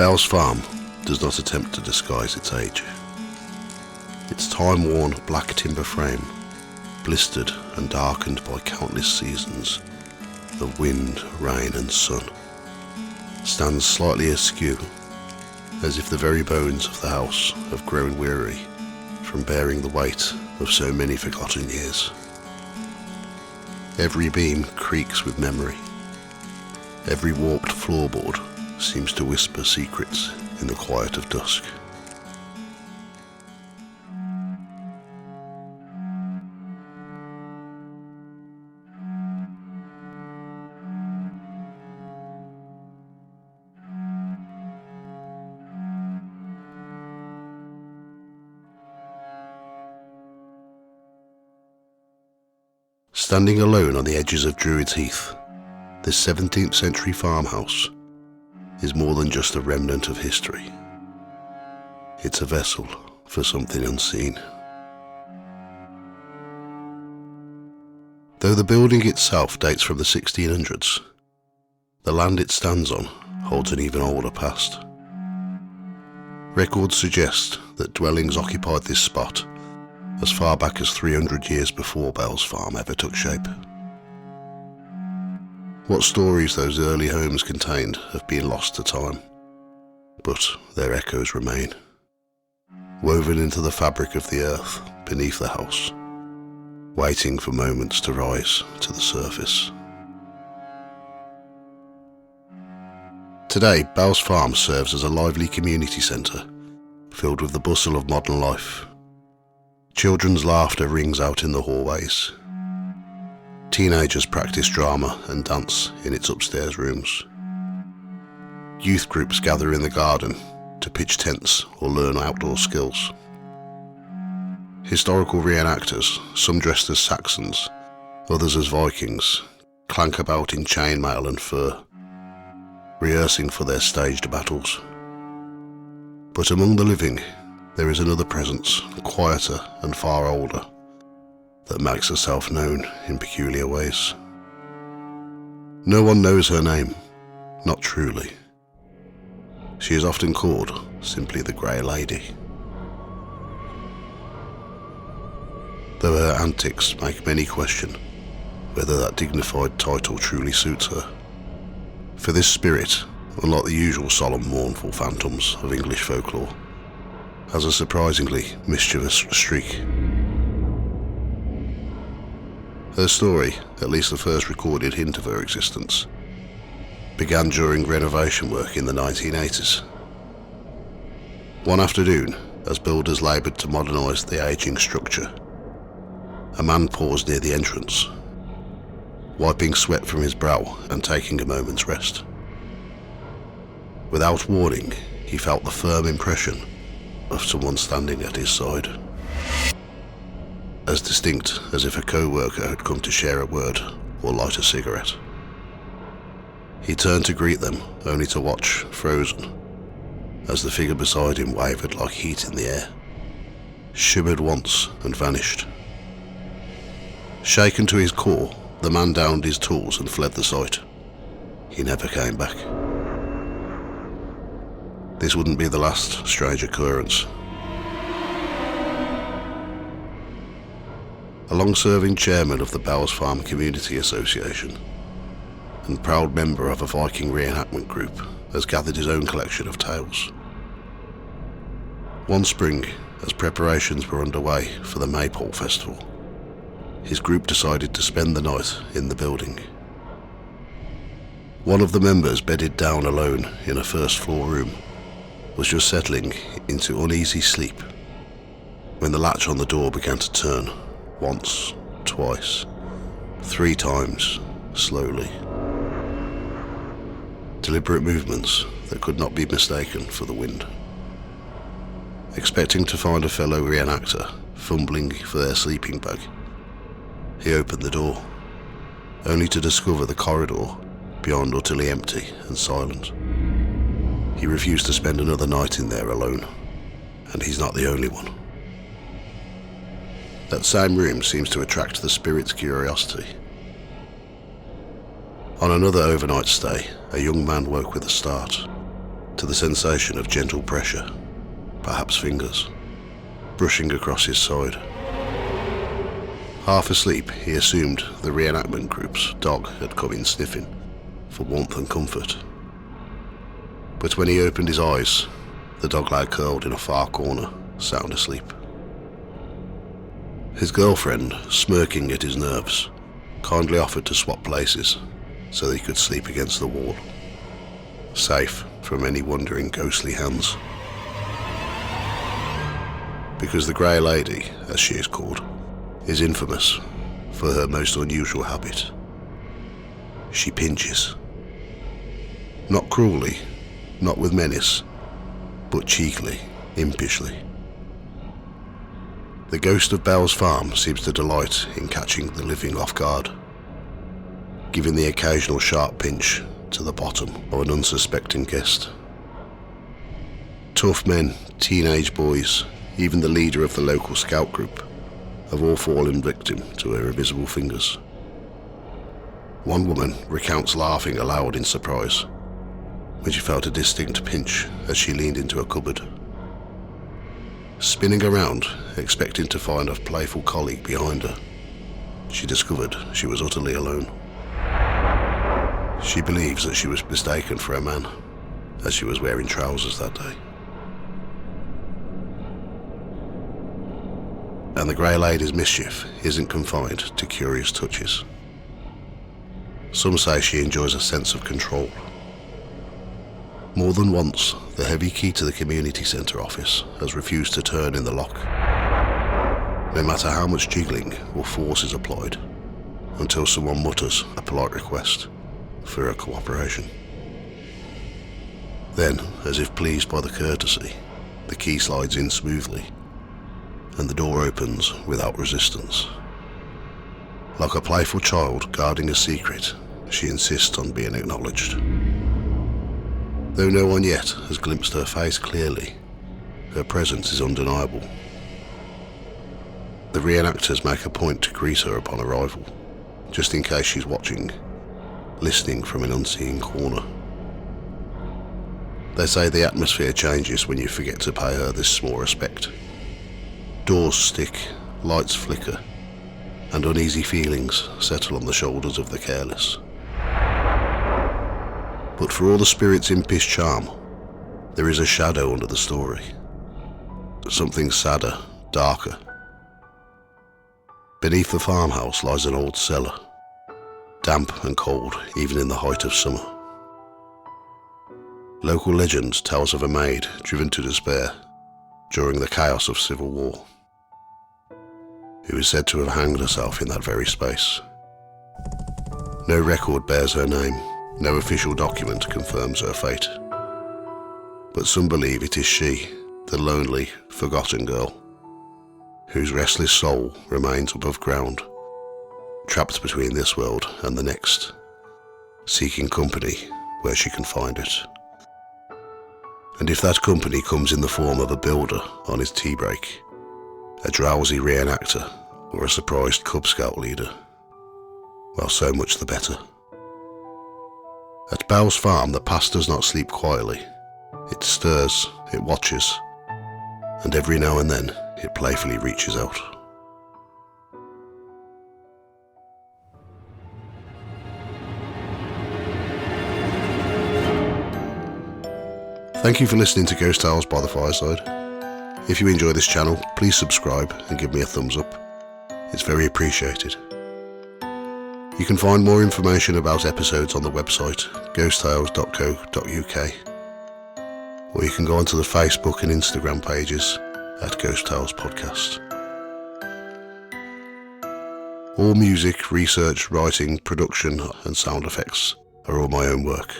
Bell's farm does not attempt to disguise its age. Its time-worn black timber frame, blistered and darkened by countless seasons of wind, rain and sun, stands slightly askew, as if the very bones of the house have grown weary from bearing the weight of so many forgotten years. Every beam creaks with memory. Every warped floorboard seems to whisper secrets in the quiet of dusk. Standing alone on the edges of Druid's Heath, this 17th century farmhouse is more than just a remnant of history. It's a vessel for something unseen. Though the building itself dates from the 1600s, the land it stands on holds an even older past. Records suggest that dwellings occupied this spot as far back as 300 years before Bell's farm ever took shape. What stories those early homes contained have been lost to time, but their echoes remain, woven into the fabric of the earth beneath the house, waiting for moments to rise to the surface. Today, Bell's farm serves as a lively community centre, filled with the bustle of modern life. Children's laughter rings out in the hallways. Teenagers practice drama and dance in its upstairs rooms. Youth groups gather in the garden to pitch tents or learn outdoor skills. Historical reenactors, some dressed as Saxons, others as Vikings, clank about in chainmail and fur, rehearsing for their staged battles. But among the living, there is another presence, quieter and far older, that makes herself known in peculiar ways. No one knows her name, not truly. She is often called simply the Grey Lady. Though her antics make many question whether that dignified title truly suits her. For this spirit, unlike the usual solemn, mournful phantoms of English folklore, has a surprisingly mischievous streak. Her story, at least the first recorded hint of her existence, began during renovation work in the 1980s. One afternoon, as builders laboured to modernise the ageing structure, a man paused near the entrance, wiping sweat from his brow and taking a moment's rest. Without warning, he felt the firm impression of someone standing at his side, as distinct as if a co-worker had come to share a word or light a cigarette. He turned to greet them, only to watch, frozen, as the figure beside him wavered like heat in the air, shimmered once and vanished. Shaken to his core, the man downed his tools and fled the site. He never came back. This wouldn't be the last strange occurrence. A long-serving chairman of the Bell's Farm Community Association and proud member of a Viking reenactment group has gathered his own collection of tales. One spring, as preparations were underway for the Maypole Festival, his group decided to spend the night in the building. One of the members, bedded down alone in a first-floor room, was just settling into uneasy sleep when the latch on the door began to turn, once, twice, 3 times, slowly. Deliberate movements that could not be mistaken for the wind. Expecting to find a fellow reenactor fumbling for their sleeping bag, he opened the door, only to discover the corridor beyond utterly empty and silent. He refused to spend another night in there alone, and he's not the only one. That same room seems to attract the spirit's curiosity. On another overnight stay, a young man woke with a start, to the sensation of gentle pressure, perhaps fingers, brushing across his side. Half asleep, he assumed the reenactment group's dog had come in sniffing for warmth and comfort. But when he opened his eyes, the dog lay curled in a far corner, sound asleep. His girlfriend, smirking at his nerves, kindly offered to swap places so that he could sleep against the wall, safe from any wandering ghostly hands. Because the Grey Lady, as she is called, is infamous for her most unusual habit. She pinches. Not cruelly, not with menace, but cheekily, impishly. The ghost of Bell's farm seems to delight in catching the living off guard, giving the occasional sharp pinch to the bottom of an unsuspecting guest. Tough men, teenage boys, even the leader of the local scout group, have all fallen victim to her invisible fingers. One woman recounts laughing aloud in surprise when she felt a distinct pinch as she leaned into a cupboard. Spinning around, expecting to find a playful colleague behind her, she discovered she was utterly alone. She believes that she was mistaken for a man, as she was wearing trousers that day. And the Grey Lady's mischief isn't confined to curious touches. Some say she enjoys a sense of control. More than once, the heavy key to the community centre office has refused to turn in the lock, no matter how much jiggling or force is applied, until someone mutters a polite request for her cooperation. Then, as if pleased by the courtesy, the key slides in smoothly, and the door opens without resistance. Like a playful child guarding a secret, she insists on being acknowledged. Though no one yet has glimpsed her face clearly, her presence is undeniable. The reenactors make a point to greet her upon arrival, just in case she's watching, listening from an unseen corner. They say the atmosphere changes when you forget to pay her this small respect. Doors stick, lights flicker, and uneasy feelings settle on the shoulders of the careless. But for all the spirit's impish charm, there is a shadow under the story. Something sadder, darker. Beneath the farmhouse lies an old cellar, damp and cold even in the height of summer. Local legend tells of a maid driven to despair during the chaos of civil war, who is said to have hanged herself in that very space. No record bears her name, no official document confirms her fate. But some believe it is she, the lonely, forgotten girl, whose restless soul remains above ground, trapped between this world and the next, seeking company where she can find it. And if that company comes in the form of a builder on his tea break, a drowsy reenactor, or a surprised Cub Scout leader, well, so much the better. At Bell's farm, the past does not sleep quietly. It stirs, it watches, and every now and then it playfully reaches out. Thank you for listening to Ghost Tales by the Fireside. If you enjoy this channel, please subscribe and give me a thumbs up. It's very appreciated. You can find more information about episodes on the website ghosttales.co.uk, or you can go onto the Facebook and Instagram pages at Ghost Tales Podcast. All music, research, writing, production and sound effects are all my own work.